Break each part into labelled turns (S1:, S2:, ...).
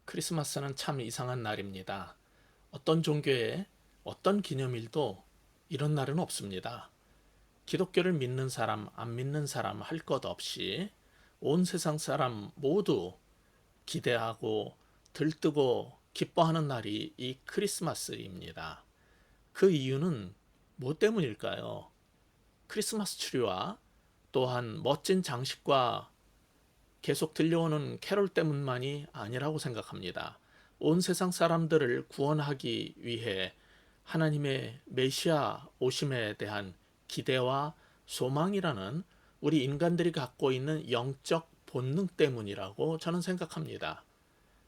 S1: 크리스마스는 참 이상한 날입니다. 어떤 종교에 어떤 기념일도 이런 날은 없습니다. 기독교를 믿는 사람, 안 믿는 사람 할 것 없이 온 세상 사람 모두 기대하고 들뜨고 기뻐하는 날이 이 크리스마스입니다. 그 이유는 뭐 때문일까요? 크리스마스 트리와 또한 멋진 장식과 계속 들려오는 캐롤 때문만이 아니라고 생각합니다. 온 세상 사람들을 구원하기 위해 하나님의 메시아 오심에 대한 기대와 소망이라는 우리 인간들이 갖고 있는 영적 본능 때문이라고 저는 생각합니다.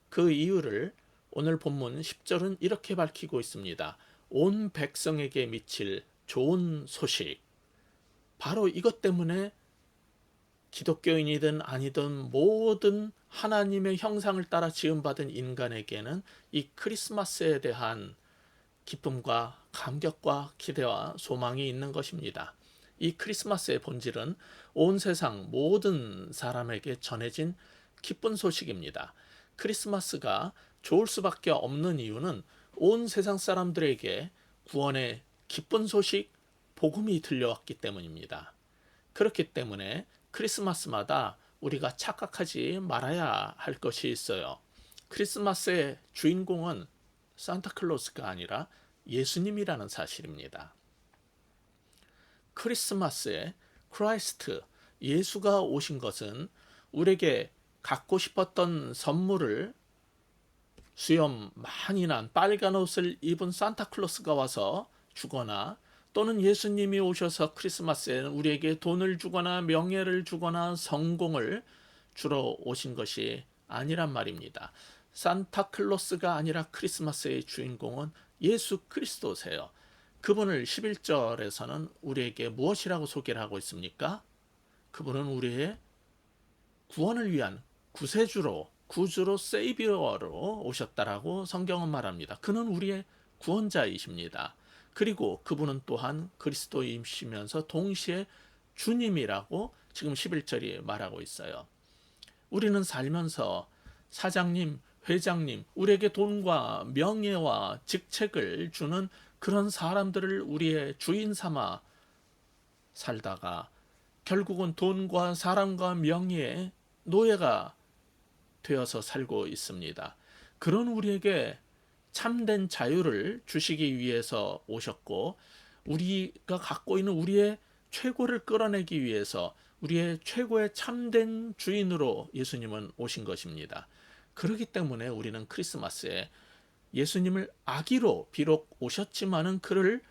S1: 그 이유를 오늘 본문 10절은 이렇게 밝히고 있습니다. 온 백성에게 미칠 좋은 소식. 바로 이것 때문에 기독교인이든 아니든 모든 하나님의 형상을 따라 지음받은 인간에게는 이 크리스마스에 대한 기쁨과 감격과 기대와 소망이 있는 것입니다. 이 크리스마스의 본질은 온 세상 모든 사람에게 전해진 기쁜 소식입니다. 크리스마스가 좋을 수밖에 없는 이유는 온 세상 사람들에게 구원의 기쁜 소식, 복음이 들려왔기 때문입니다. 그렇기 때문에 크리스마스마다 우리가 착각하지 말아야 할 것이 있어요. 크리스마스의 주인공은 산타클로스가 아니라 예수님이라는 사실입니다. 크리스마스에 크라이스트, 예수가 오신 것은 우리에게 갖고 싶었던 선물을 수염 많이 난 빨간 옷을 입은 산타클로스가 와서 주거나 또는 예수님이 오셔서 크리스마스에는 우리에게 돈을 주거나 명예를 주거나 성공을 주러 오신 것이 아니란 말입니다. 산타클로스가 아니라 크리스마스의 주인공은 예수 그리스도세요. 그분을 11절에서는 우리에게 무엇이라고 소개를 하고 있습니까? 그분은 우리의 구원을 위한 구세주로, 구주로, 세이비어로 오셨다라고 성경은 말합니다. 그는 우리의 구원자이십니다. 그리고 그분은 또한 그리스도이시면서 동시에 주님이라고 지금 11절이 말하고 있어요. 우리는 살면서 사장님, 회장님, 우리에게 돈과 명예와 직책을 주는 그런 사람들을 우리의 주인 삼아 살다가 결국은 돈과 사람과 명예의 노예가 되어서 살고 있습니다. 그런 우리에게 참된 자유를 주시기 위해서 오셨고, 우리가 갖고 있는 우리의 최고를 끌어내기 위해서 우리의 최고의 참된 주인으로 예수님은 오신 것입니다. 그렇기 때문에 우리는 크리스마스에 예수님을 아기로 비록 오셨지만은 그를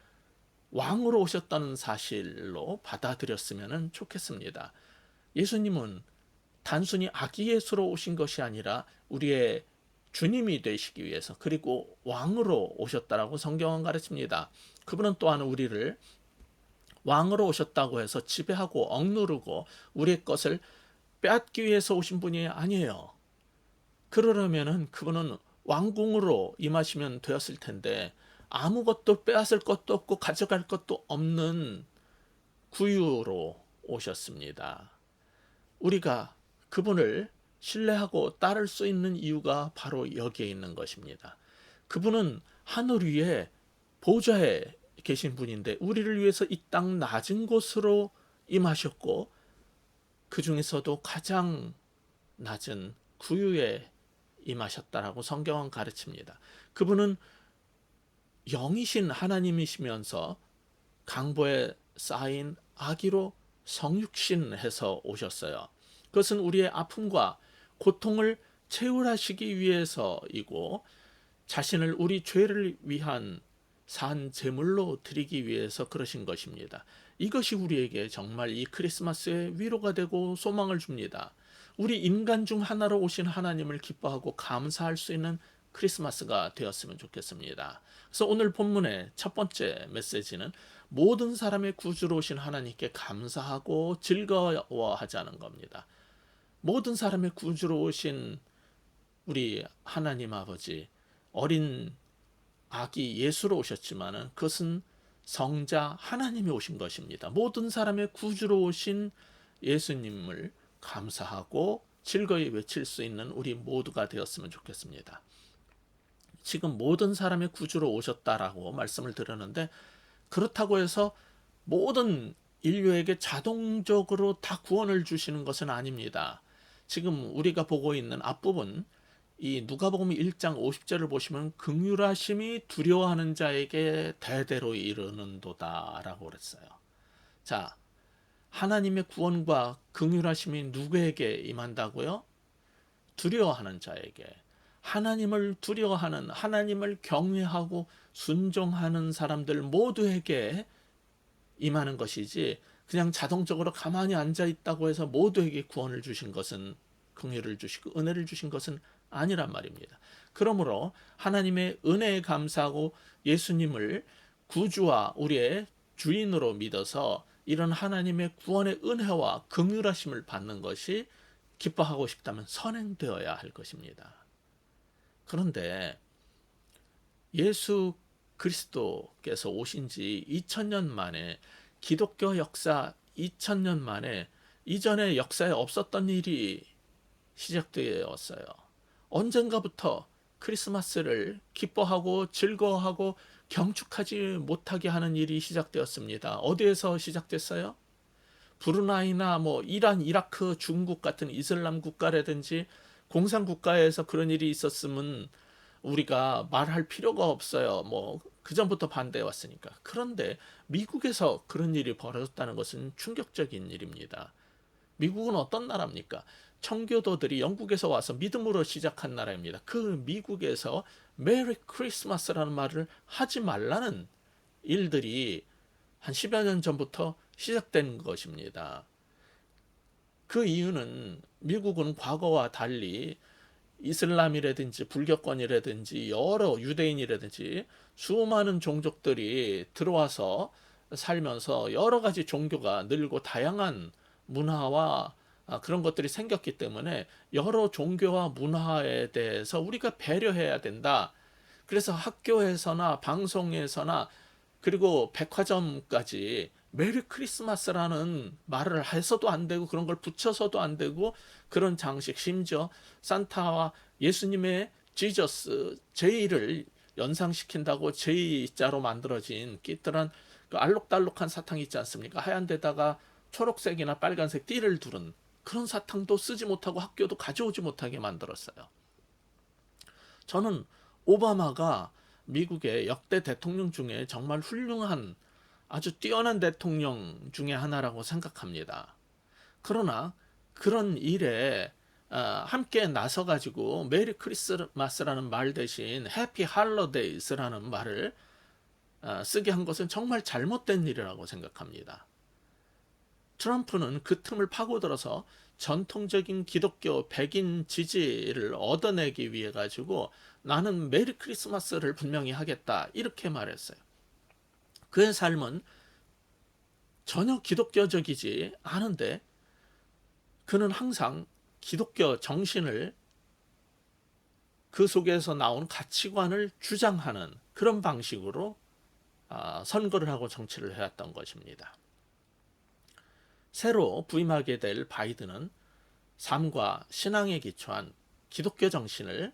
S1: 왕으로 오셨다는 사실로 받아들였으면 좋겠습니다. 예수님은 단순히 아기 예수로 오신 것이 아니라 우리의 주님이 되시기 위해서 그리고 왕으로 오셨다라고 성경은 가르칩니다. 그분은 또한 우리를 왕으로 오셨다고 해서 지배하고 억누르고 우리의 것을 빼앗기 위해서 오신 분이 아니에요. 그러려면은 그분은 왕궁으로 임하시면 되었을 텐데 아무것도 빼앗을 것도 없고 가져갈 것도 없는 구유로 오셨습니다. 우리가 그분을 신뢰하고 따를 수 있는 이유가 바로 여기에 있는 것입니다. 그분은 하늘 위에 보좌에 계신 분인데 우리를 위해서 이 땅 낮은 곳으로 임하셨고 그 중에서도 가장 낮은 구유에 임하셨다라고 성경은 가르칩니다. 그분은 영이신 하나님이시면서 강보에 쌓인 아기로 성육신해서 오셨어요. 그것은 우리의 아픔과 고통을 채울하시기 위해서이고 자신을 우리 죄를 위한 산 제물로 드리기 위해서 그러신 것입니다. 이것이 우리에게 정말 이 크리스마스의 위로가 되고 소망을 줍니다. 우리 인간 중 하나로 오신 하나님을 기뻐하고 감사할 수 있는 크리스마스가 되었으면 좋겠습니다. 그래서 오늘 본문의 첫 번째 메시지는 모든 사람의 구주로 오신 하나님께 감사하고 즐거워하자는 겁니다. 모든 사람의 구주로 오신 우리 하나님 아버지, 어린 아기 예수로 오셨지만 그것은 성자 하나님이 오신 것입니다. 모든 사람의 구주로 오신 예수님을 감사하고 즐거이 외칠 수 있는 우리 모두가 되었으면 좋겠습니다. 지금 모든 사람의 구주로 오셨다라고 말씀을 드렸는데, 그렇다고 해서 모든 인류에게 자동적으로 다 구원을 주시는 것은 아닙니다. 지금 우리가 보고 있는 앞부분, 이 누가복음 1장 50절을 보시면 긍휼하심이 두려워하는 자에게 대대로 이르는도다라고 그랬어요. 자, 하나님의 구원과 긍휼하심이 누구에게 임한다고요? 두려워하는 자에게. 하나님을 두려워하는, 하나님을 경외하고 순종하는 사람들 모두에게 임하는 것이지, 그냥 자동적으로 가만히 앉아 있다고 해서 모두에게 구원을 주신 것은, 긍휼을 주시고 은혜를 주신 것은 아니란 말입니다. 그러므로 하나님의 은혜에 감사하고 예수님을 구주와 우리의 주인으로 믿어서 이런 하나님의 구원의 은혜와 긍휼하심을 받는 것이 기뻐하고 싶다면 선행되어야 할 것입니다. 그런데 예수 그리스도께서 오신 지 2000년 만에, 기독교 역사 2000년 만에 이전의 역사에 없었던 일이 시작되었어요. 언젠가부터 크리스마스를 기뻐하고 즐거워하고 경축하지 못하게 하는 일이 시작되었습니다. 어디에서 시작됐어요? 브루나이나 이란, 이라크, 중국 같은 이슬람 국가라든지 공산 국가에서 그런 일이 있었으면 우리가 말할 필요가 없어요. 그 전부터 반대해 왔으니까. 그런데 미국에서 그런 일이 벌어졌다는 것은 충격적인 일입니다. 미국은 어떤 나라입니까? 청교도들이 영국에서 와서 믿음으로 시작한 나라입니다. 그 미국에서 메리 크리스마스라는 말을 하지 말라는 일들이 한 10여 년 전부터 시작된 것입니다. 그 이유는 미국은 과거와 달리 이슬람이라든지 불교권이라든지 여러 유대인이라든지 수많은 종족들이 들어와서 살면서 여러 가지 종교가 늘고 다양한 문화와 그런 것들이 생겼기 때문에 여러 종교와 문화에 대해서 우리가 배려해야 된다. 그래서 학교에서나 방송에서나 그리고 백화점까지 메리 크리스마스라는 말을 해서도 안 되고 그런 걸 붙여서도 안 되고, 그런 장식, 심지어 산타와 예수님의 지저스 제이를 연상시킨다고 제이자로 만들어진 끼들한 그 알록달록한 사탕 있지 않습니까? 하얀 데다가 초록색이나 빨간색 띠를 두른 그런 사탕도 쓰지 못하고 학교도 가져오지 못하게 만들었어요. 저는 오바마가 미국의 역대 대통령 중에 정말 훌륭한, 아주 뛰어난 대통령 중에 하나라고 생각합니다. 그러나 그런 일에 함께 나서 가지고 메리 크리스마스라는 말 대신 해피 할로데이스라는 말을 쓰게 한 것은 정말 잘못된 일이라고 생각합니다. 트럼프는 그 틈을 파고들어서 전통적인 기독교 백인 지지를 얻어내기 위해 가지고 나는 메리 크리스마스를 분명히 하겠다 이렇게 말했어요. 그의 삶은 전혀 기독교적이지 않은데 그는 항상 기독교 정신을, 그 속에서 나온 가치관을 주장하는 그런 방식으로 선거를 하고 정치를 해왔던 것입니다. 새로 부임하게 될 바이든은 삶과 신앙에 기초한 기독교 정신을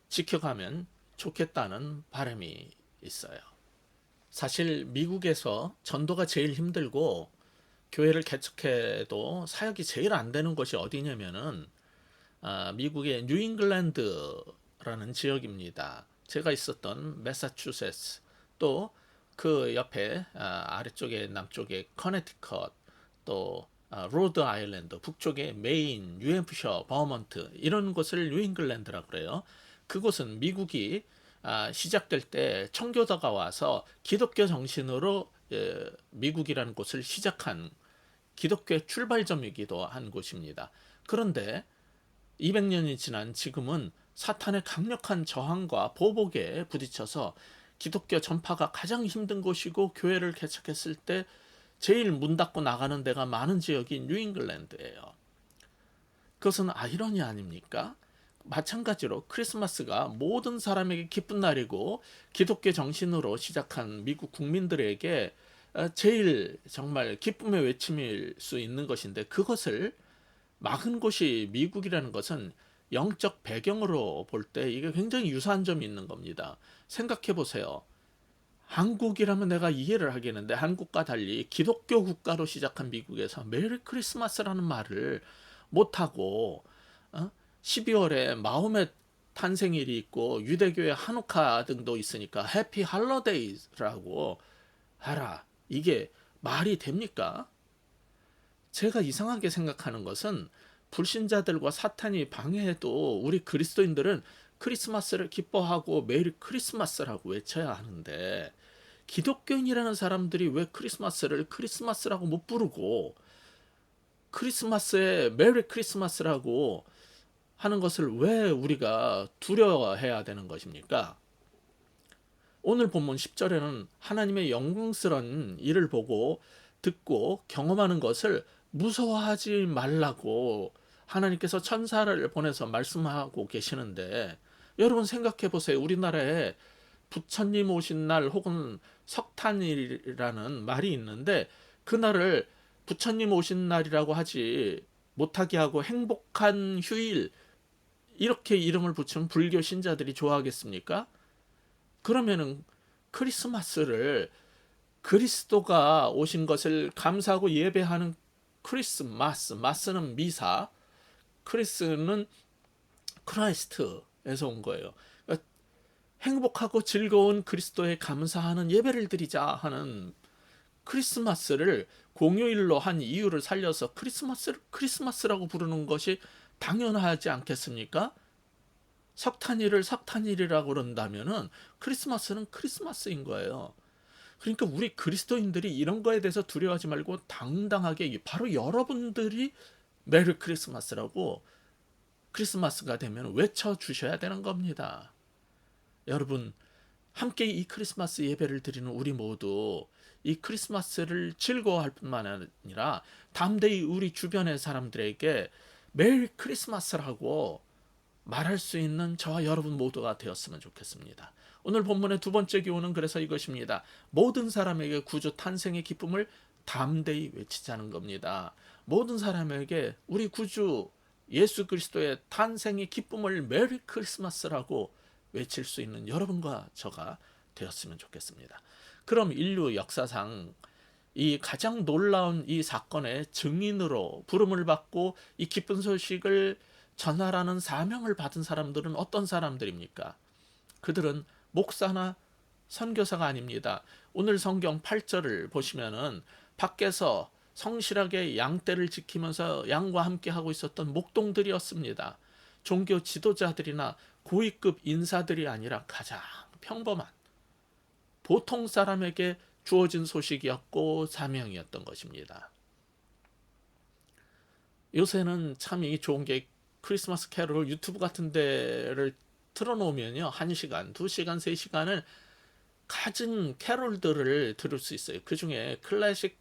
S1: 지켜가면 좋겠다는 바람이 있어요. 사실 미국에서 전도가 제일 힘들고 교회를 개척해도 사역이 제일 안 되는 곳이 어디냐면은 미국의 뉴잉글랜드라는 지역입니다. 제가 있었던 매사추세츠, 또 그 옆에 아래쪽에 남쪽에 커네티컷, 또 로드 아일랜드, 북쪽에 메인, 뉴햄프셔, 버먼트, 이런 곳을 뉴잉글랜드라고 그래요. 그곳은 미국이 시작될 때 청교도가 와서 기독교 정신으로 미국이라는 곳을 시작한 기독교의 출발점이기도 한 곳입니다. 그런데 200년이 지난 지금은 사탄의 강력한 저항과 보복에 부딪혀서 기독교 전파가 가장 힘든 곳이고, 교회를 개척했을 때 제일 문 닫고 나가는 데가 많은 지역이 뉴잉글랜드예요. 그것은 아이러니 아닙니까? 마찬가지로 크리스마스가 모든 사람에게 기쁜 날이고 기독교 정신으로 시작한 미국 국민들에게 제일 정말 기쁨의 외침일 수 있는 것인데, 그것을 막은 곳이 미국이라는 것은 영적 배경으로 볼 때 이게 굉장히 유사한 점이 있는 겁니다. 생각해 보세요. 한국이라면 내가 이해를 하겠는데 한국과 달리 기독교 국가로 시작한 미국에서 메리 크리스마스라는 말을 못하고 12월에 마호멧 탄생일이 있고 유대교의 한우카 등도 있으니까 해피 할러데이라고 하라. 이게 말이 됩니까? 제가 이상하게 생각하는 것은 불신자들과 사탄이 방해해도 우리 그리스도인들은 크리스마스를 기뻐하고 메리 크리스마스라고 외쳐야 하는데 기독교인이라는 사람들이 왜 크리스마스를 크리스마스라고 못 부르고 크리스마스에 메리 크리스마스라고 하는 것을 왜 우리가 두려워해야 되는 것입니까? 오늘 본문 10절에는 하나님의 영광스러운 일을 보고 듣고 경험하는 것을 무서워하지 말라고 하나님께서 천사를 보내서 말씀하고 계시는데 여러분 생각해 보세요. 우리나라에 부처님 오신 날 혹은 석탄일이라는 말이 있는데 그날을 부처님 오신 날이라고 하지 못하게 하고 행복한 휴일 이렇게 이름을 붙이면 불교 신자들이 좋아하겠습니까? 그러면은 크리스마스를 그리스도가 오신 것을 감사하고 예배하는 크리스마스, 마스는 미사, 크리스는 크라이스트에서 온 거예요. 그러니까 행복하고 즐거운 그리스도에 감사하는 예배를 드리자 하는 크리스마스를 공휴일로 한 이유를 살려서 크리스마스를 크리스마스라고 부르는 것이 당연하지 않겠습니까? 석탄일을 석탄일이라고 그런다면은 크리스마스는 크리스마스인 거예요. 그러니까 우리 그리스도인들이 이런 거에 대해서 두려워하지 말고 당당하게 바로 여러분들이 메리 크리스마스라고 크리스마스가 되면 외쳐주셔야 되는 겁니다. 여러분 함께 이 크리스마스 예배를 드리는 우리 모두 이 크리스마스를 즐거워할 뿐만 아니라 담대히 우리 주변의 사람들에게 메리 크리스마스라고 말할 수 있는 저와 여러분 모두가 되었으면 좋겠습니다. 오늘 본문의 두 번째 교훈은 그래서 이것입니다. 모든 사람에게 구주 탄생의 기쁨을 담대히 외치자는 겁니다. 모든 사람에게 우리 구주 예수 그리스도의 탄생의 기쁨을 메리 크리스마스라고 외칠 수 있는 여러분과 저가 되었으면 좋겠습니다. 그럼 인류 역사상 이 가장 놀라운 이 사건의 증인으로 부름을 받고 이 기쁜 소식을 전하라는 사명을 받은 사람들은 어떤 사람들입니까? 그들은 목사나 선교사가 아닙니다. 오늘 성경 8절을 보시면은 밖에서 성실하게 양떼를 지키면서 양과 함께 하고 있었던 목동들이었습니다. 종교 지도자들이나 고위급 인사들이 아니라 가장 평범한 보통 사람에게 주어진 소식이었고 사명이었던 것입니다. 요새는 참 이 좋은 게 크리스마스 캐롤 유튜브 같은 데를 틀어놓으면요 1시간, 2시간, 3시간을 갖은 캐롤들을 들을 수 있어요. 그 중에 클래식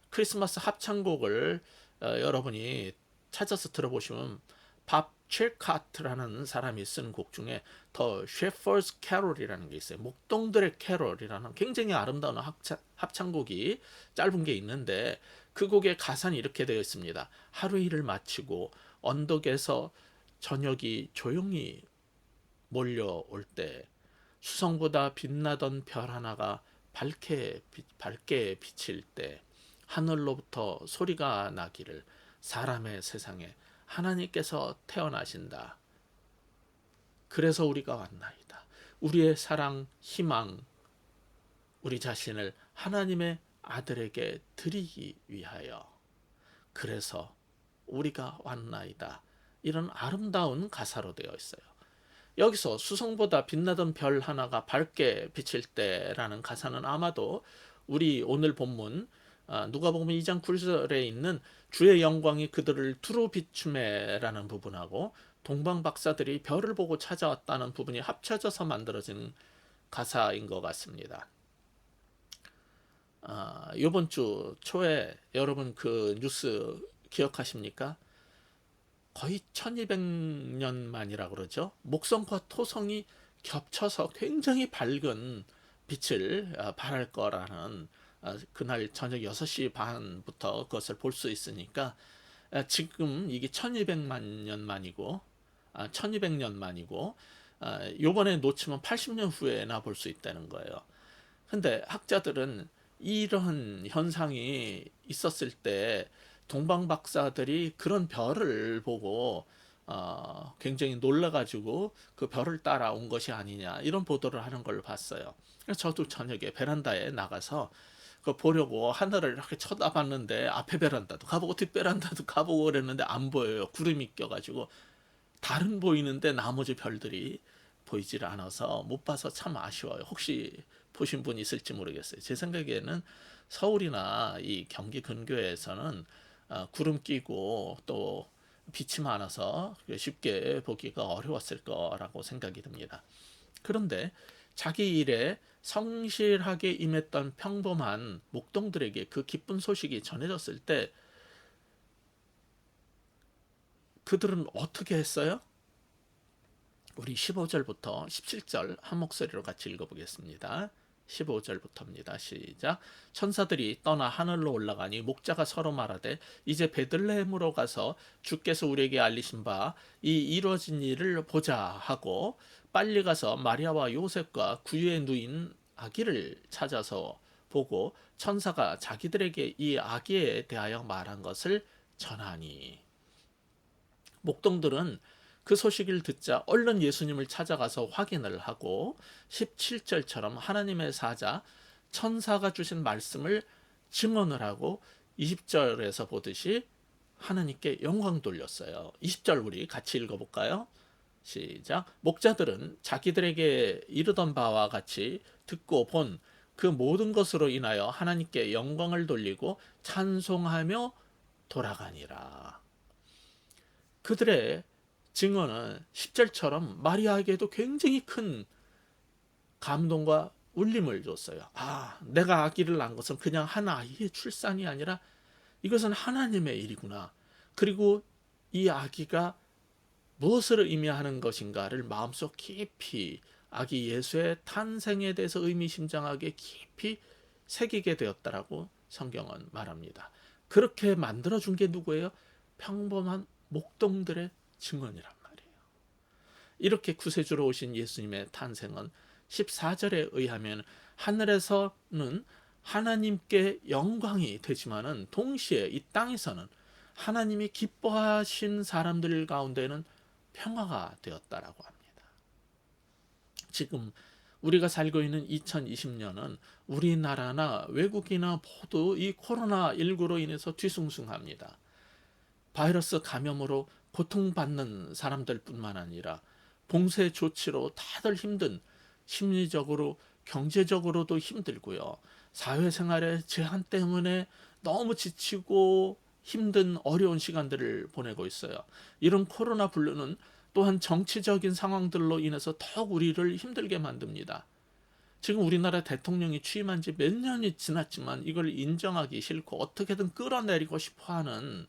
S1: 크리스마스 합창곡을 여러분이 찾아서 들어보시면 밥 칠카트라는 사람이 쓴 곡 중에 더 셰퍼스 캐롤이라는 게 있어요. 목동들의 캐롤이라는 굉장히 아름다운 합창곡이 짧은 게 있는데 그 곡의 가사는 이렇게 되어 있습니다. 하루 일을 마치고 언덕에서 저녁이 조용히 몰려올 때 수성보다 빛나던 별 하나가 밝게 비칠 때 하늘로부터 소리가 나기를 사람의 세상에 하나님께서 태어나신다. 그래서 우리가 왔나이다. 우리의 사랑, 희망, 우리 자신을 하나님의 아들에게 드리기 위하여 그래서 우리가 왔나이다. 이런 아름다운 가사로 되어 있어요. 여기서 수성보다 빛나던 별 하나가 밝게 비칠 때라는 가사는 아마도 우리 오늘 본문 누가복음 2장 9절에 있는 주의 영광이 그들을 두루 비추매라는 부분하고 동방 박사들이 별을 보고 찾아왔다는 부분이 합쳐져서 만들어진 가사인 것 같습니다. 이번 주 초에 여러분 그 뉴스 기억하십니까? 거의 1200년 만이라고 그러죠. 목성과 토성이 겹쳐서 굉장히 밝은 빛을 발할 거라는 그날 저녁 6시 반부터 그것을 볼 수 있으니까 지금 이게 1200만 년 만이고 1200년 만이고 요번에 놓치면 80년 후에나 볼 수 있다는 거예요. 근데 학자들은 이런 현상이 있었을 때 동방 박사들이 그런 별을 보고 굉장히 놀라가지고 그 별을 따라온 것이 아니냐 이런 보도를 하는 걸 봤어요. 그래서 저도 저녁에 베란다에 나가서 그 보려고 하늘을 이렇게 쳐다봤는데 앞에 베란다도 가보고 뒷 베란다도 가보고 그랬는데 안 보여요. 구름이 껴가지고 달은 보이는데 나머지 별들이 보이질 않아서 못 봐서 참 아쉬워요. 혹시 보신 분 있을지 모르겠어요. 제 생각에는 서울이나 이 경기 근교에서는 구름 끼고 또 빛이 많아서 쉽게 보기가 어려웠을 거라고 생각이 듭니다. 그런데 자기 일에 성실하게 임했던 평범한 목동들에게 그 기쁜 소식이 전해졌을 때 그들은 어떻게 했어요? 우리 15절부터 17절 한 목소리로 같이 읽어보겠습니다. 15절부터입니다. 시작. 천사들이 떠나 하늘로 올라가니 목자가 서로 말하되 이제 베들레헴으로 가서 주께서 우리에게 알리신 바 이 이루어진 일을 보자 하고 빨리 가서 마리아와 요셉과 구유에 누인 아기를 찾아서 보고 천사가 자기들에게 이 아기에 대하여 말한 것을 전하니. 목동들은 그 소식을 듣자 얼른 예수님을 찾아가서 확인을 하고 17절처럼 하나님의 사자 천사가 주신 말씀을 증언을 하고 20절에서 보듯이 하나님께 영광 돌렸어요. 20절 우리 같이 읽어볼까요? 시작. 목자들은 자기들에게 이르던 바와 같이 듣고 본 그 모든 것으로 인하여 하나님께 영광을 돌리고 찬송하며 돌아가니라. 그들의 증언은 10절처럼 마리아에게도 굉장히 큰 감동과 울림을 줬어요. 내가 아기를 낳은 것은 그냥 한 아이의 출산이 아니라 이것은 하나님의 일이구나. 그리고 이 아기가 무엇을 의미하는 것인가를 마음속 깊이 아기 예수의 탄생에 대해서 의미심장하게 깊이 새기게 되었다라고 성경은 말합니다. 그렇게 만들어준 게 누구예요? 평범한 목동들의 증언이란 말이에요. 이렇게 구세주로 오신 예수님의 탄생은 14절에 의하면 하늘에서는 하나님께 영광이 되지만은 동시에 이 땅에서는 하나님이 기뻐하신 사람들 가운데는 평화가 되었다라고 합니다. 지금 우리가 살고 있는 2020년은 우리나라나 외국이나 모두 이 코로나19로 인해서 뒤숭숭합니다. 바이러스 감염으로 고통받는 사람들뿐만 아니라 봉쇄 조치로 다들 힘든 심리적으로 경제적으로도 힘들고요. 사회생활의 제한 때문에 너무 지치고 힘든 어려운 시간들을 보내고 있어요. 이런 코로나 블루는 또한 정치적인 상황들로 인해서 더욱 우리를 힘들게 만듭니다. 지금 우리나라 대통령이 취임한 지 몇 년이 지났지만 이걸 인정하기 싫고 어떻게든 끌어내리고 싶어하는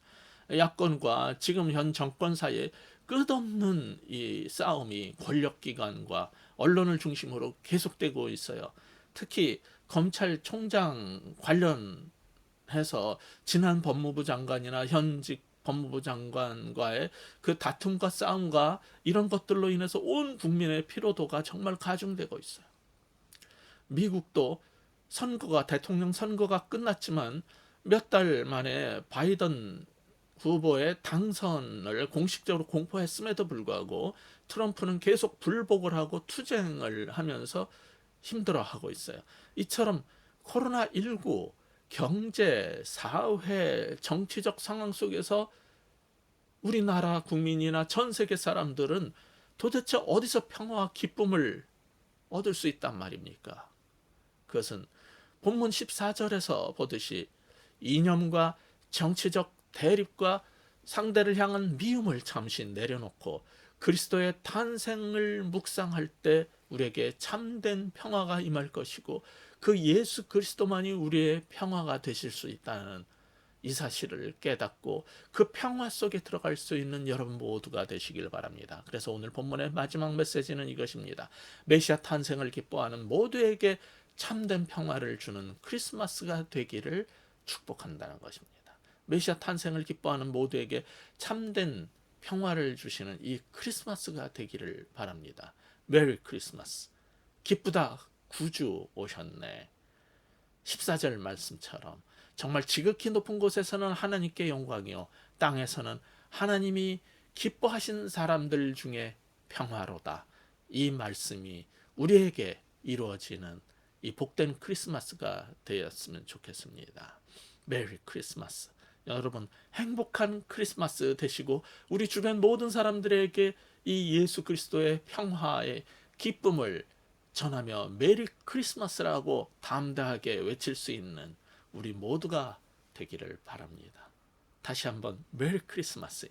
S1: 야권과 지금 현 정권 사이에 끝없는 이 싸움이 권력기관과 언론을 중심으로 계속되고 있어요. 특히 검찰총장 관련해서 지난 법무부 장관이나 현직 법무부 장관과의 그 다툼과 싸움과 이런 것들로 인해서 온 국민의 피로도가 정말 가중되고 있어요. 미국도 대통령 선거가 끝났지만 몇 달 만에 바이든 후보의 당선을 공식적으로 공포했음에도 불구하고 트럼프는 계속 불복을 하고 투쟁을 하면서 힘들어하고 있어요. 이처럼 코로나19 경제, 사회, 정치적 상황 속에서 우리나라 국민이나 전 세계 사람들은 도대체 어디서 평화와 기쁨을 얻을 수 있단 말입니까? 그것은 본문 14절에서 보듯이 이념과 정치적 대립과 상대를 향한 미움을 잠시 내려놓고 그리스도의 탄생을 묵상할 때 우리에게 참된 평화가 임할 것이고 그 예수 그리스도만이 우리의 평화가 되실 수 있다는 이 사실을 깨닫고 그 평화 속에 들어갈 수 있는 여러분 모두가 되시길 바랍니다. 그래서 오늘 본문의 마지막 메시지는 이것입니다. 메시아 탄생을 기뻐하는 모두에게 참된 평화를 주는 크리스마스가 되기를 축복한다는 것입니다. 메시아 탄생을 기뻐하는 모두에게 참된 평화를 주시는 이 크리스마스가 되기를 바랍니다. 메리 크리스마스. 기쁘다, 구주 오셨네. 14절 말씀처럼 정말 지극히 높은 곳에서는 하나님께 영광이요, 땅에서는 하나님이 기뻐하신 사람들 중에 평화로다. 이 말씀이 우리에게 이루어지는 이 복된 크리스마스가 되었으면 좋겠습니다. 메리 크리스마스. 여러분 행복한 크리스마스 되시고 우리 주변 모든 사람들에게 이 예수 그리스도의 평화의 기쁨을 전하며 메리 크리스마스라고 담대하게 외칠 수 있는 우리 모두가 되기를 바랍니다. 다시 한번 메리 크리스마스.